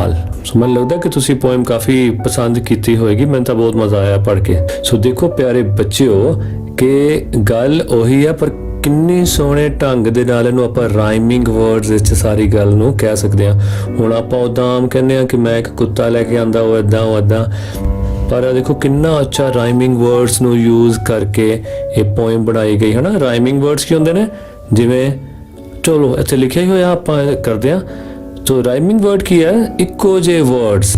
नाल। सो मैनूं लगदा कि तुसीं पोएम काफ़ी पसंद कीती होएगी, मैनूं तां बहुत मज़ा आया पढ़ के। सो देखो प्यारे बच्चों कि गल ਉਹੀ ਆ पर किन्नी सोहणे ढंग दे नाल ਇਹਨੂੰ ਆਪਾਂ ਰਾਈਮਿੰਗ ਵਰਡਸ ਵਿੱਚ ਸਾਰੀ ਗੱਲ ਨੂੰ ਕਹਿ ਸਕਦੇ ਹਾਂ। ਹੁਣ ਆਪਾਂ ਉਦਾਂ ਆਮ ਕਹਿੰਦੇ ਹਾਂ ਕਿ ਮੈਂ ਇੱਕ ਕੁੱਤਾ ਲੈ ਕੇ ਆਂਦਾ ਉਹ ਇੱਦਾਂ ਉਹ ਇੱਦਾਂ, ਪਰ ਦੇਖੋ ਕਿੰਨਾ ਅੱਛਾ ਰਾਈਮਿੰਗ ਵਰਡਸ ਨੂੰ ਯੂਜ਼ ਕਰਕੇ ਇਹ ਪੋਇਮ ਬਣਾਈ ਗਈ ਹੈ ਨਾ। ਰਾਈਮਿੰਗ ਵਰਡਸ ਕੀ ਹੁੰਦੇ ਨੇ, ਜਿਵੇਂ ਚਲੋ ਇੱਥੇ ਲਿਖਿਆ ਹੀ ਹੋਇਆ ਆਪਾਂ ਕਰਦੇ ਹਾਂ। ਸੋ ਰਾਈਮਿੰਗ ਵਰਡ ਕੀ ਹੈ, ਇੱਕੋ ਜਿਹੇ ਵਰਡਸ।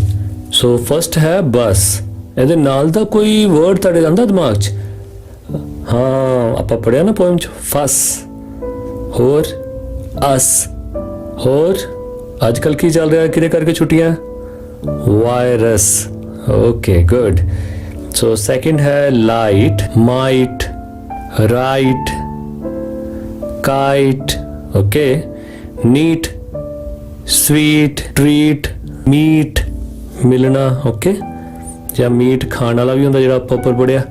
ਸੋ ਫਸਟ ਹੈ ਬਸ, ਇਹਦੇ ਨਾਲ ਦਾ ਕੋਈ ਵਰਡ ਤੁਹਾਡੇ ਆਉਂਦਾ ਦਿਮਾਗ 'ਚ? हाँ आप पढ़िया ना पोएम च, फस होर अस होर आजकल की चल रहा है किरे करके छुट्टियां, virus. Okay good. So second है light, might, right, kite. Okay neat, sweet, treat, meet मिलना। ओके या मीट खाने वाला भी होंगे जो आप ऊपर पढ़िया।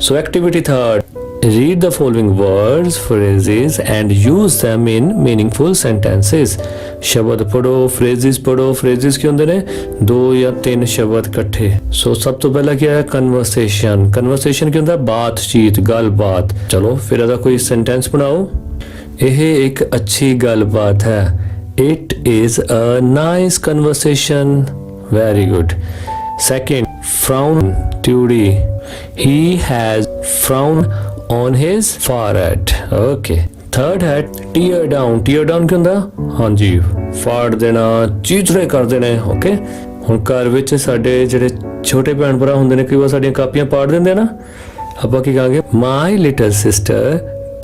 So activity third, read the following words, phrases and use them in meaningful sentences। शब्द पढ़ो, phrases पढ़ो। phrases क्या होंगे ने, 2 या 3 शब्द इकट्ठे। सो सब तो पहला क्या है, कन्वर्सेशन। कन्वर्सेशन क्या होंगे, बातचीत, गलबात। चलो फिर ਇਹਦਾ कोई सेंटेंस बनाओ। यह एक अच्छी गलबात है। It is a nice conversation। Very good। Second, frown, ट्यूडी। He has frown on his forehead। Okay। Third है tear down। tear down क्या ਹੁੰਦਾ, ਹਾਂਜੀ फाड़ देना, ਚੀਚੜੇ ਕਰ ਦੇਣੇ। ਓਕੇ ਹੁਣ ਘਰ ਵਿੱਚ ਸਾਡੇ ਜਿਹੜੇ ਛੋਟੇ ਭੈਣ ਭਰਾ ਹੁੰਦੇ ਨੇ, ਕਈ ਵਾਰ ਸਾਡੀਆਂ ਕਾਪੀਆਂ ਪਾੜ ਦਿੰਦੇ ਆ ਨਾ, ਆਪਾਂ ਕੀ ਕਹਾਂਗੇ, my little sister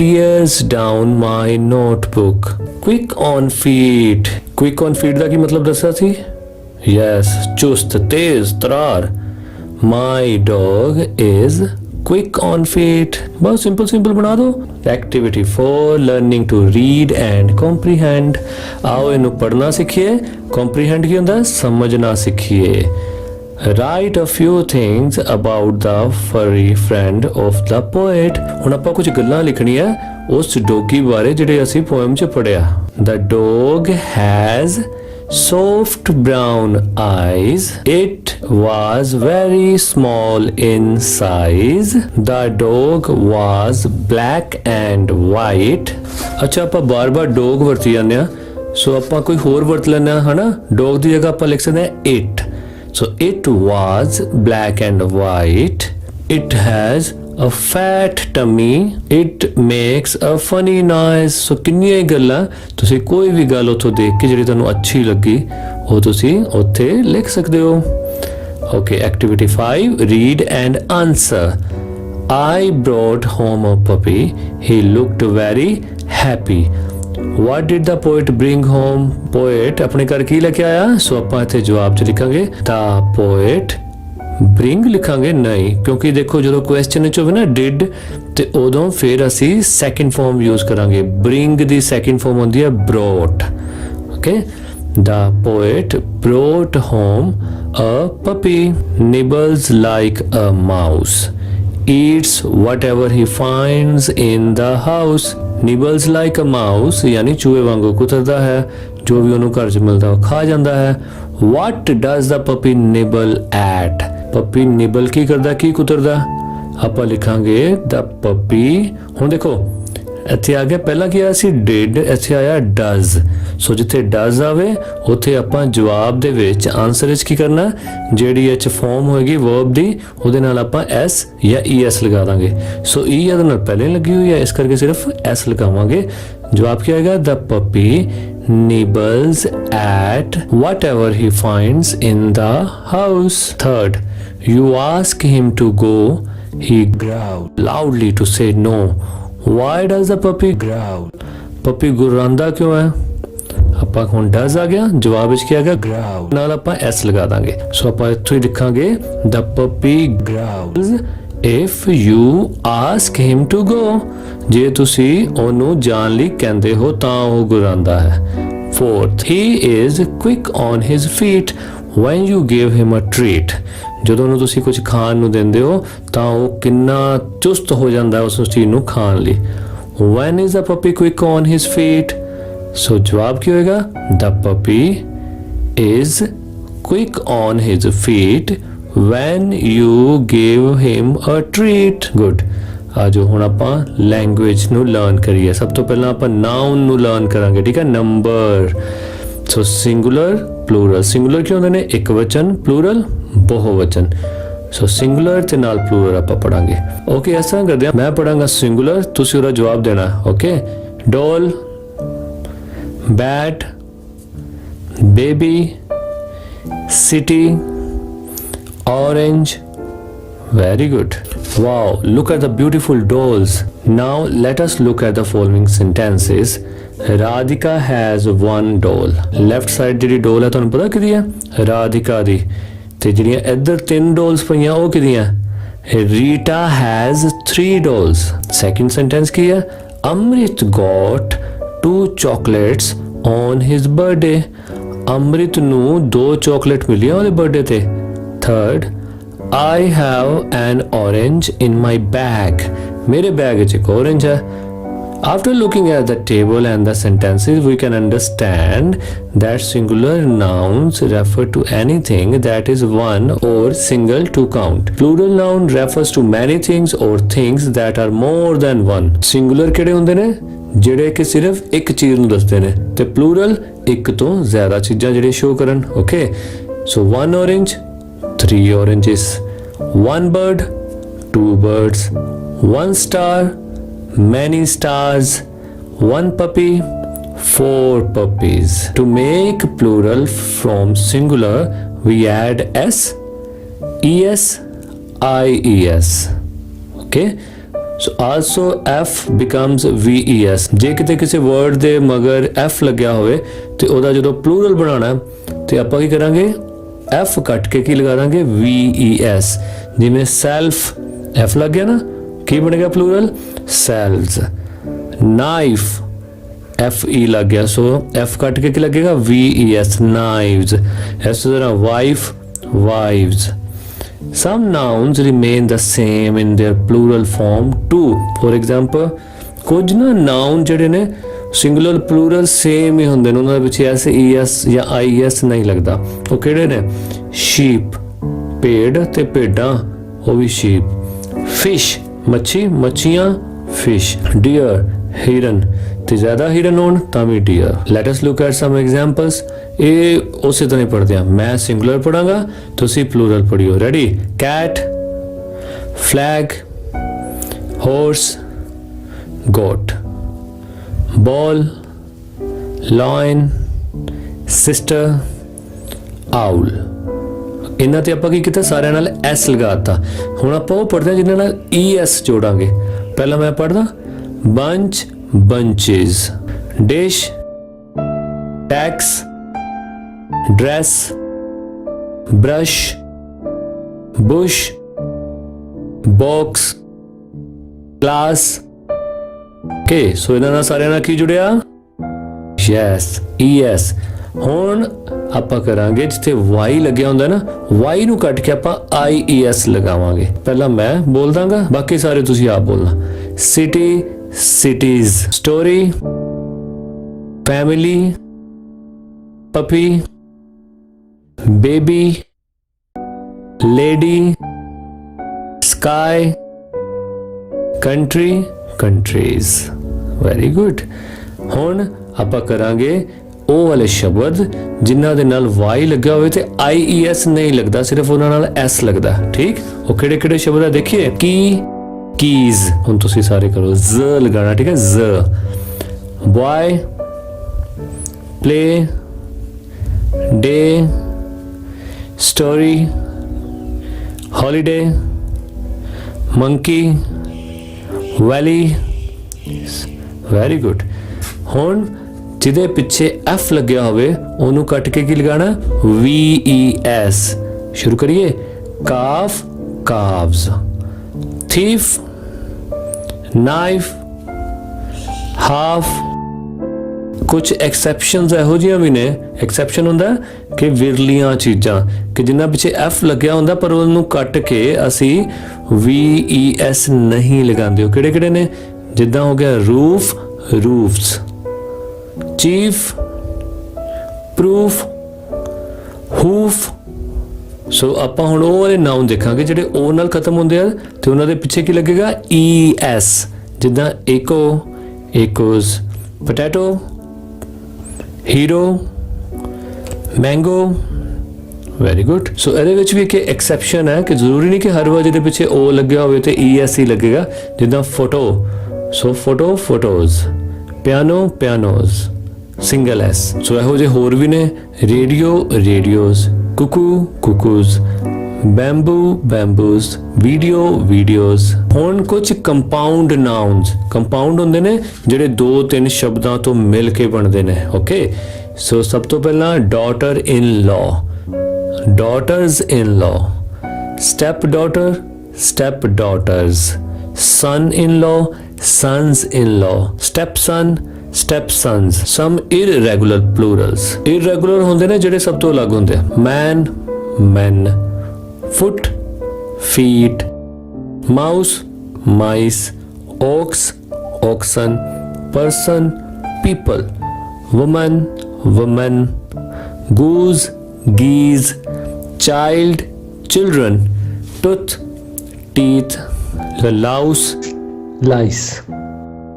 tears down my notebook। quick on feet। quick on feet ਦਾ ਕੀ ਮਤਲਬ ਦੱਸਿਆ ਸੀ? yes ਚੁਸਤ, ਤੇਜ਼ ਤਰਾਰ। My dog is quick on feet। बहुत सिंपल सिंपल बना दो। Activity 4, learning to read and comprehend। आओ इन्हें पढ़ना सीखिए। comprehend की होता है, समझना सीखिए। Write a few things about the furry friend of the poet। हुण आपां कुछ गल्लां लिखणियां उस डॉगी बारे जिहड़े असीं पोएम च पढ़िया। The dog has soft brown eyes। It was very small in size। The dog was black and white। अच्छा ਆਪਾਂ ਬਾਰ-ਬਾਰ ਡੌਗ ਵਰਤੀ ਜਾਂਦੇ ਆ, ਸੋ ਆਪਾਂ ਕੋਈ ਹੋਰ ਵਰਤ ਲੈਣਾ ਹੈ ਨਾ। ਡੌਗ ਦੀ ਜਗ੍ਹਾ ਆਪਾਂ ਲਿਖ ਸਕਦੇ ਹਾਂ it। So it was black and white। It has a fat tummy। It makes a funny noise। so ਕਿੰਨੀਆਂ ਗੱਲਾਂ ਤੁਸੀਂ ਕੋਈ ਵੀ ਗੱਲ ਉੱਥੋਂ ਦੇਖ ਕੇ ਜਿਹੜੀ ਤੁਹਾਨੂੰ ਅੱਛੀ ਲੱਗੀ ਉਹ ਤੁਸੀਂ ਉੱਥੇ ਲਿਖ ਸਕਦੇ ਹੋ। Okay, activity 5, read and answer। I brought home a puppy। He looked very happy। What did the poet bring home? poet ਆਪਣੇ ਘਰ ਕੀ ਲੈ ਕੇ ਆਇਆ? ਸੋ ਆਪਾਂ ਇੱਥੇ ਜਵਾਬ 'ਚ ਲਿਖਾਂਗੇ the poet bring ਲਿਖਾਂਗੇ ਨਹੀਂ, ਕਿਉਂਕਿ ਦੇਖੋ ਜਦੋਂ ਕੁਐਸਚਨ 'ਚ ਹੋਵੇ ਨਾ did ਤੇ ਉਦੋਂ ਫਿਰ ਅਸੀਂ ਸੈਕਿੰਡ ਫਾਰਮ ਯੂਜ਼ ਕਰਾਂਗੇ। bring ਦੀ ਸੈਕਿੰਡ ਫਾਰਮ ਹੁੰਦੀ ਹੈ brought। okay, the poet brought home a puppy। nibbles like a mouse। eats whatever he finds in the house। nibbles like a mouse यानी चूहे वांगू कुतरदा है, जो भी ਉਹਨੂੰ ਘਰ 'ਚ ਮਿਲਦਾ ਉਹ ਖਾ ਜਾਂਦਾ ਹੈ। what does the puppy nibble at? ਪੱਪੀ ਨਿਬਲ ਕੀ ਕਰਦਾ, ਕੀ ਕੁਤਰਦਾ? ਆਪਾਂ ਲਿਖਾਂਗੇ the puppy। ਹੁਣ ਦੇਖੋ ਇੱਥੇ ਆ ਗਿਆ, ਪਹਿਲਾਂ ਕੀ ਆਇਆ ਸੀ did, ਇੱਥੇ ਆਇਆ does। ਸੋ ਜਿੱਥੇ does ਆਵੇ ਉੱਥੇ ਆਪਾਂ ਜਵਾਬ ਦੇ ਵਿੱਚ ਆਨਸਰ ਵਿੱਚ ਕੀ ਕਰਨਾ, ਜਿਹੜੀ ਇਹ 'ਚ ਫਾਰਮ ਹੋਏਗੀ verb ਦੀ ਉਹਦੇ ਨਾਲ ਆਪਾਂ s ਜਾਂ es ਲਗਾ ਦਾਂਗੇ। ਸੋ e ਇਹਦੇ ਨਾਲ ਪਹਿਲੇ ਲੱਗੀ ਹੋਈ ਹੈ, ਇਸ ਕਰਕੇ ਸਿਰਫ s ਲਗਾਵਾਂਗੇ। ਜਵਾਬ ਕੀ ਆਏਗਾ, the puppy nibbles at whatever he finds in the house। Third, you ask him to go। he growled loudly to say no। why does the puppy growl? puppy ਗੁਰਾਂਦਾ ਕਿਉਂ ਹੈ? ਆਪਾਂ ਹੁਣ does ਆ ਗਿਆ, ਜਵਾਬ ਵਿੱਚ ਕੀ ਆ ਗਿਆ growl, ਨਾਲ ਆਪਾਂ s ਲਗਾ ਦਾਂਗੇ। ਸੋ ਆਪਾਂ ਇੱਥੋਂ ਹੀ ਲਿਖਾਂਗੇ the puppy growls if you ask him to go। ਜੇ ਤੁਸੀਂ ਉਹਨੂੰ ਜਾਣ ਲਈ ਕਹਿੰਦੇ ਹੋ ਤਾਂ ਉਹ ਗੁਰਾਂਦਾ ਹੈ। Fourth, he is quick on his feet when you give him a treat। ਜਦੋਂ ਉਹਨੂੰ ਤੁਸੀਂ ਕੁਝ ਖਾਣ ਨੂੰ ਦਿੰਦੇ ਹੋ ਤਾਂ ਉਹ ਕਿੰਨਾ ਚੁਸਤ ਹੋ ਜਾਂਦਾ ਉਸ ਚੀਜ਼ ਨੂੰ ਖਾਣ ਲਈ। when is the puppy quick on his feet? ਸੋ ਜਵਾਬ ਕੀ ਹੋਏਗਾ, the puppy is quick on his feet when you gave him a treat. Good. आजो हुण आपां लैंग्वेज नू लर्न करिए। सब तो पहला आपां नाउन नू लर्न करांगे, ठीक है। नंबर, सो सिंगुलर प्लूरल। सिंगुलर क्यों होंदे ने? एक वचन, प्लूरल बहुवचन। सो सिंगुलर ते नाल प्लूरल आपां पढ़ांगे। ओके, इस तरह करदे हां, मैं पढ़ांगा सिंगुलर, तुसीं ओहदा जवाब देना। Okay, doll, bat, baby, city, orange. Very good. Wow, look at the beautiful dolls. Now let us look at the following sentences. Radhika has one doll. Left side ਜਿਹੜੀ doll ਹੈ ਤੁਹਾਨੂੰ ਪਤਾ ਕਿਹਦੀ ਹੈ? ਰਾਧਿਕਾ ਦੀ। ਤੇ ਜਿਹੜੀਆਂ ਇੱਧਰ ਤਿੰਨ dolls ਪਈਆਂ ਉਹ ਕਿਹਦੀਆਂ? Rita has 3 dolls. Second sentence ਕੀ ਹੈ? Amrit got 2 chocolates on his birthday. Amrit ਨੂੰ 2 chocolate ਮਿਲੀਆਂ ਉਹਦੇ ਬਰਥਡੇ ਤੇ। Third, I have an orange in my bag. मेरे बैग में एक orange है। After looking at the table and the sentences, we can understand that singular nouns refer to anything that is one or single to count. Plural noun refers to many things or things that are more than one. Singular ਕਿਹੜੇ ਹੁੰਦੇ ਨੇ? ਜਿਹੜੇ ਕਿ ਸਿਰਫ ਇੱਕ ਚੀਜ਼ ਨੂੰ ਦੱਸਦੇ ਨੇ, ਤੇ plural ਇੱਕ ਤੋਂ ਜ਼ਿਆਦਾ ਚੀਜ਼ਾਂ ਜਿਹੜੇ ਸ਼ੋ ਕਰਨ। Okay, so one orange, 3 oranges, 1 bird, 2 birds, 1 star, many stars, 1 puppy, 4 puppies. To make plural from singular, we add s, es, ies. Okay, so also f becomes ves. ਜੇ ਕਿਤੇ ਕਿਸੇ word ਦੇ ਮਗਰ f ਲੱਗਿਆ ਹੋਵੇ ਤੇ ਉਹਦਾ ਜਦੋਂ plural ਬਣਾਉਣਾ ਤੇ ਆਪਾਂ ਕੀ ਕਰਾਂਗੇ? F ਕੱਟ ਕੇ ਕੀ ਲਗਾ ਦਾਂਗੇ? VES। ਜਿਵੇਂ ਸੈਲਫ F ਲੱਗ ਗਿਆ ਨਾ, ਕੀ ਬਣੇਗਾ ਪਲੂਰਲ? ਸੈਲਸ। ਨਾਈਫ FE ਲੱਗ ਗਿਆ, ਸੋ F ਕੱਟ ਕੇ ਕੀ ਲੱਗੇਗਾ? VES, ਨਾਈਵਸ। ਇਸ ਤਰ੍ਹਾਂ wife, wives. Some nouns remain the same in their plural form too. For example, ਕੁਝ ਨਾ noun ਜਿਹੜੇ ਨੇ ਸਿੰਗੂਲਰ ਪਲੂਰਲ ਸੇਮ ਹੀ ਹੁੰਦੇ ਨੇ, ਉਹਨਾਂ ਦੇ ਪਿੱਛੇ ਐਸ ਈਐਸ ਜਾਂ ਆਈਐਸ ਨਹੀਂ ਲੱਗਦਾ। ਉਹ ਕਿਹੜੇ ਨੇ? ਸ਼ੀਪ, ਭੇਡ ਤੇ ਭੇਡਾਂ, ਉਹ ਵੀ ਸ਼ੀਪ। ਫਿਸ਼, ਮੱਛੀ, ਮੱਛੀਆਂ, ਫਿਸ਼। ਡੀਅਰ, ਹਿਰਨ, ਤੇ ਜ਼ਿਆਦਾ ਹਿਰਨ ਹੋਣ ਤਾਂ ਵੀ deer. Let us look at some examples. ਇਹ ਉਸੇ ਤਰ੍ਹਾਂ ਹੀ ਪੜ੍ਹਦੇ ਹਾਂ। ਮੈਂ ਸਿੰਗੂਲਰ ਪੜਾਂਗਾ, ਤੁਸੀਂ ਪਲੂਰਲ ਪੜ੍ਹਿਓ। Ready? Cat, flag, horse, goat, ball, lion, sister, owl. ਇਹਨਾਂ ਤੇ ਆਪਾਂ ਕੀ ਕੀਤਾ? ਸਾਰਿਆਂ ਨਾਲ s ਲਗਾਤਾ। ਹੁਣ ਆਪਾਂ ਉਹ ਪੜ੍ਹਦੇ ਹਾਂ ਜਿਨ੍ਹਾਂ ਨਾਲ es ਜੋੜਾਂਗੇ। ਪਹਿਲਾਂ ਮੈਂ ਪੜ੍ਹਦਾ bunch, bunches, dish, tax, dress, brush, bush, box, class. Okay, so ਇਹਨਾਂ ਨਾਲ ਸਾਰਿਆਂ ਨਾਲ ਕੀ ਜੁੜਿਆ? yes, es। ਹੁਣ ਆਪਾਂ ਕਰਾਂਗੇ ਜਿੱਥੇ y ਲੱਗਿਆ ਹੁੰਦਾ ਨਾ, y ਨੂੰ ਕੱਟ ਕੇ ਆਪਾਂ ies ਲਗਾਵਾਂਗੇ। ਪਹਿਲਾਂ ਮੈਂ ਬੋਲ ਦਾਂਗਾ, ਬਾਕੀ ਸਾਰੇ ਤੁਸੀਂ ਆਪ ਬੋਲਣਾ। city, cities, story, family, puppy, baby, lady, sky, country, countries. Very good. ਹੁਣ ਆਪਾਂ ਕਰਾਂਗੇ ਉਹ ਵਾਲੇ ਸ਼ਬਦ ਜਿਨ੍ਹਾਂ ਦੇ ਨਾਲ y ਲੱਗਿਆ ਹੋਵੇ ਤੇ ies ਨਹੀਂ ਲੱਗਦਾ, ਸਿਰਫ ਉਹਨਾਂ ਨਾਲ s ਲੱਗਦਾ। ਠੀਕ? ਉਹ ਕਿਹੜੇ ਕਿਹੜੇ ਸ਼ਬਦ ਆ ਦੇਖੀਏ। ਕੀ, ਕੀਜ਼। ਹੁਣ ਤੁਸੀਂ ਸਾਰੇ ਕਰੋ, z ਲਗਾਣਾ। ਠੀਕ ਹੈ? z। boy, play, day, story, holiday, monkey, valley. Very good. ਹੁਣ ਜਿਹਦੇ ਪਿੱਛੇ f ਲੱਗਿਆ ਹੋਵੇ ਉਹਨੂੰ ਕੱਟ ਕੇ ਕੀ ਲਗਾਣਾ? VES। ਸ਼ੁਰੂ ਕਰੀਏ। ਕਾਫ, calves, thief, knife, half। ਕੁਝ ਐਕਸੈਪਸ਼ਨਸ ਇਹੋ ਜਿਹੀਆਂ ਵੀ ਨੇ। ਐਕਸੈਪਸ਼ਨ ਹੁੰਦਾ ਕਿ ਵਿਰਲੀਆਂ ਚੀਜ਼ਾਂ ਕਿ ਜਿਨ੍ਹਾਂ ਪਿੱਛੇ f ਲੱਗਿਆ ਹੁੰਦਾ ਪਰ ਉਹਨੂੰ ਕੱਟ ਕੇ ਅਸੀਂ VES ਨਹੀਂ ਲਗਾਉਂਦੇ। ਉਹ ਕਿਹੜੇ ਕਿਹੜੇ ਨੇ? ਜਿੱਦਾਂ ਹੋ ਗਿਆ ਰੂਫ, roofs, chief, proof, ਹੂਫ। ਸੋ ਆਪਾਂ ਹੁਣ ਉਹ ਵਾਲੇ ਨਾਉਨ ਦੇਖਾਂਗੇ ਜਿਹੜੇ ਉਹ ਨਾਲ ਖਤਮ ਹੁੰਦੇ ਆ ਤੇ ਉਹਨਾਂ ਦੇ ਪਿੱਛੇ ਕੀ ਲੱਗੇਗਾ, ES, ਜਿੱਦਾਂ echo, echoes, potato, hero, mango. Very good. So ਇਹਦੇ ਵਿੱਚ ਵੀ ਇੱਕ ਐਕਸੈਪਸ਼ਨ ਹੈ ਕਿ ਜ਼ਰੂਰੀ ਨਹੀਂ ਕਿ ਹਰ ਵਾਰ ਜਿਹਦੇ ਪਿੱਛੇ O ਲੱਗਿਆ ਹੋਵੇ ਤੇ ES ਹੀ ਲੱਗੇਗਾ, ਜਿੱਦਾਂ photo, so photo, photos, piano, pianos, single S। So ਇਹੋ ਜਿਹੇ ਹੋਰ ਵੀ ਨੇ, radio, radios, cuckoo, cuckoos, bamboo, bamboos, video, videos. ਹੁਣ ਕੁਝ ਕੰਪਾਊਂਡ ਨਾउन्स, ਕੰਪਾਊਂਡ ਹੁੰਦੇ ਨੇ ਜਿਹੜੇ 2-3 ਸ਼ਬਦਾਂ ਤੋਂ ਮਿਲ ਕੇ ਬਣਦੇ ਨੇ। ਓਕੇ, ਸੋ ਸਭ ਤੋਂ ਪਹਿਲਾਂ ਡਾਟਰ ਇਨ ਲਾ, daughters in law, step daughter, step daughters, son in law, sons in law, stepson, stepsons। some irregular plurals, irregular ਹੁੰਦੇ ਨੇ ਜਿਹੜੇ ਸਭ ਤੋਂ ਅਲੱਗ ਹੁੰਦੇ, man, men, foot, feet, mouse, mice, ox, oxen, person, people, woman, women, goose, geese, child, children, tooth, teeth, louse, lice।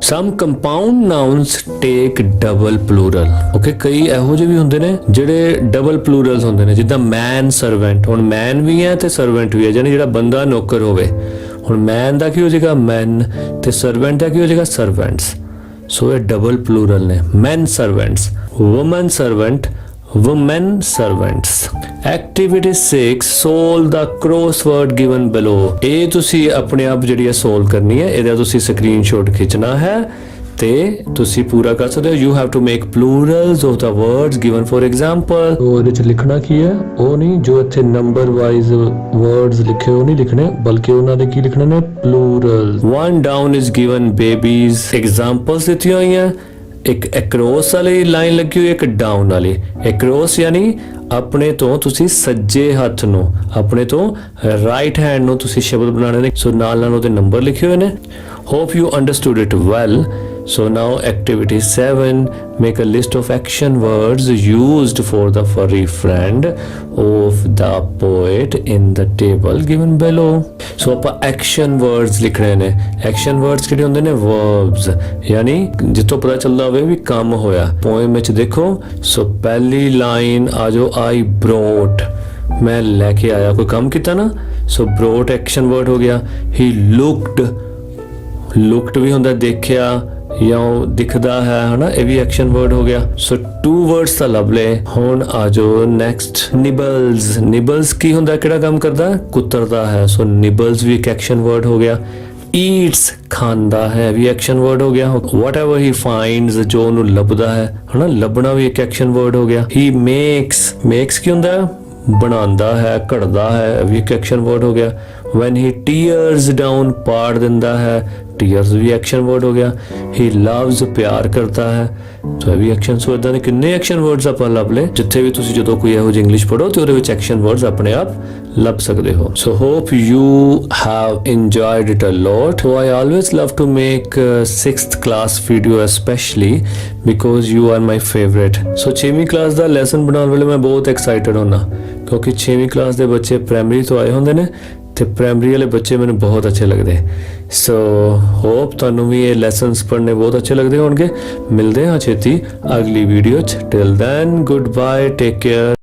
some compound nouns take double plural। Okay, ਕਈ ਇਹੋ ਜਿਹੇ ਵੀ ਹੁੰਦੇ ਨੇ ਜਿਹੜੇ ਡਬਲ ਪਲੂਰਲਸ ਹੁੰਦੇ ਨੇ, ਜਿੱਦਾਂ man, servant। ਹੁਣ man ਵੀ ਹੈ ਤੇ servant ਵੀ ਹੈ, ਯਾਨੀ ਜਿਹੜਾ ਬੰਦਾ ਨੌਕਰ ਹੋਵੇ। ਹੁਣ man ਦਾ ਕੀ ਹੋ ਜਾਏਗਾ, men, ਤੇ servant ਦਾ ਕੀ ਹੋ ਜਾਏਗਾ, servants। ਸੋ ਇਹ ਡਬਲ ਪਲੂਰਲ ਨੇ, men servants, woman servant, women servants। Activity 6, solve the crossword given below। ਇਹ ਤੁਸੀਂ ਆਪਣੇ ਆਪ ਜਿਹੜੀ ਹੈ ਸੋਲਵ ਕਰਨੀ ਹੈ, ਇਹਦਾ ਤੁਸੀਂ ਸਕਰੀਨਸ਼ਾਟ ਖਿੱਚਣਾ ਹੈ ਤੇ ਤੁਸੀਂ ਪੂਰਾ ਕਰ ਸਕਦੇ ਹੋ। You have to make plurals of the words given for example। ਉਹ ਇਹਦੇ ਚ ਲਿਖਣਾ ਕੀ ਹੈ, ਉਹ ਨਹੀਂ ਜੋ ਇੱਥੇ ਨੰਬਰ ਵਾਈਜ਼ ਵਰਡਸ ਲਿਖੇ ਉਹ ਨਹੀਂ ਲਿਖਣੇ, ਬਲਕਿ ਉਹਨਾਂ ਦੇ ਕੀ ਲਿਖਣੇ ਨੇ, plurals। One down is given babies। examples ਦਿੱਤੀਆਂ ਹੋਈਆਂ, ਇੱਕ ਐਕਰੋਸ ਵਾਲੀ ਲਾਈਨ ਲੱਗੀ ਹੋਈ, ਇੱਕ ਡਾਊਨ ਵਾਲੀ। ਐਕਰੋਸ ਯਾਨੀ ਆਪਣੇ ਤੋਂ ਤੁਸੀਂ ਸੱਜੇ ਹੱਥ ਨੂੰ, ਆਪਣੇ ਤੋਂ ਰਾਈਟ ਹੈਂਡ ਨੂੰ ਤੁਸੀਂ ਸ਼ਬਦ ਬਣਾਉਣੇ ਨੇ। ਸੋ ਨਾਲ ਨਾਲ ਉਹਦੇ ਨੰਬਰ ਲਿਖੇ ਹੋਏ ਨੇ। Hope you understood it well. So now activity 7, make a list of action words used for the furry friend of the poet in the table given below। So ਆਪਾਂ action words ਲਿਖਣੇ ਨੇ। action words ਕਿਹੜੇ ਹੁੰਦੇ ਨੇ, verbs, ਯਾਨੀ ਜਿੱਥੋਂ ਪਤਾ ਚੱਲਦਾ ਹੋਵੇ ਵੀ ਕੰਮ ਹੋਇਆ। ਪੋਇਮ ਵਿੱਚ ਦੇਖੋ, ਸੋ ਪਹਿਲੀ ਲਾਈਨ ਆ ਜੋ, I brought, ਮੈਂ ਲੈ ਕੇ ਆਇਆ, ਕੋਈ ਕੰਮ ਕੀਤਾ ਨਾ। ਸੋ brought action word ਹੋ ਗਿਆ। he looked, looked ਵੀ ਹੁੰਦਾ ਦੇਖਿਆ ਜਾਂ ਉਹ ਦਿਖਦਾ ਹੈ ਹਨਾ, ਇਹ ਵੀ ਐਕਸ਼ਨ ਵਰਡ ਹੋ ਗਿਆ। ਸੋ 2 words ਤਾਂ ਲੱਭ ਲਏ। ਹੁਣ ਆ ਜੋ ਨੈਕਸਟ, ਨਿਬਲਸ। ਨਿਬਲਸ ਕੀ ਹੁੰਦਾ, ਕਿਹੜਾ ਕੰਮ ਕਰਦਾ, ਕੁਤਰਦਾ ਹੈ। ਸੋ ਨਿਬਲਸ ਵੀ ਇੱਕ ਐਕਸ਼ਨ ਵਰਡ ਹੋ ਗਿਆ। ਈਟਸ, ਖਾਂਦਾ ਹੈ, ਵੀ ਐਕਸ਼ਨ ਵਰਡ ਹੋ ਗਿਆ। whatever he finds, ਜੋ ਉਹਨੂੰ ਲੱਭਦਾ ਹੈ ਹਨਾ, ਲੱਭਣਾ ਵੀ ਇੱਕ ਐਕਸ਼ਨ ਵਰਡ ਹੋ ਗਿਆ। he makes, makes ਕੀ ਹੁੰਦਾ, ਬਣਾਉਂਦਾ ਹੈ, ਘੜਦਾ ਹੈ, ਵੀ ਇੱਕ ਐਕਸ਼ਨ ਵਰਡ ਹੋ ਗਿਆ। when he tears down, ਪਾੜ ਦਿੰਦਾ ਹੈ, tears ਵੀ ਐਕਸ਼ਨ ਵਰਡ ਹੋ ਗਿਆ। he loves, ਪਿਆਰ ਕਰਦਾ ਹੈ, ਸੋ ਇਹ ਵੀ ਐਕਸ਼ਨ। ਸੋ ਇਦਾਂ ਦੇ ਕਿੰਨੇ ਐਕਸ਼ਨ ਵਰਡਸ ਆਪਾਂ ਲੱਭ ਲਏ। ਜਿੱਥੇ ਵੀ ਤੁਸੀਂ ਜਦੋਂ ਕੋਈ ਇਹੋ ਜਿਹੀ ਇੰਗਲਿਸ਼ ਪੜ੍ਹੋ ਤੇ ਉਹਦੇ ਵਿੱਚ ਐਕਸ਼ਨ ਵਰਡਸ ਆਪਣੇ ਆਪ ਲੱਭ ਸਕਦੇ ਹੋ। So hope you have enjoyed it a lot। So I always love to make 6th class video especially because you are my favorite। So 6ਵੀਂ ਕਲਾਸ ਦਾ ਲੈਸਨ ਬਣਾਉਣ ਵੇਲੇ ਮੈਂ ਬਹੁਤ ਐਕਸਾਈਟਡ ਹੁੰਦਾ, ਕਿਉਂਕਿ 6ਵੀਂ ਕਲਾਸ ਦੇ ਬੱਚੇ ਪ੍ਰਾਇਮਰੀ ਤੋਂ ਆਏ ਹੁੰਦੇ ਨੇ ਤੇ ਪ੍ਰਾਇਮਰੀ ਵਾਲੇ ਬੱਚੇ ਮੈਨੂੰ ਬਹੁਤ ਅੱਛੇ ਲੱਗਦੇ। ਸੋ ਹੋਪ ਤੁਹਾਨੂੰ ਵੀ ਇਹ ਲੈਸਨਸ ਪੜ੍ਹਨੇ ਬਹੁਤ ਅੱਛੇ ਲੱਗਦੇ ਹੋਣਗੇ। ਮਿਲਦੇ ਹਾਂ ਛੇਤੀ ਅਗਲੀ ਵੀਡੀਓ 'ਚ। Till then good bye, take care.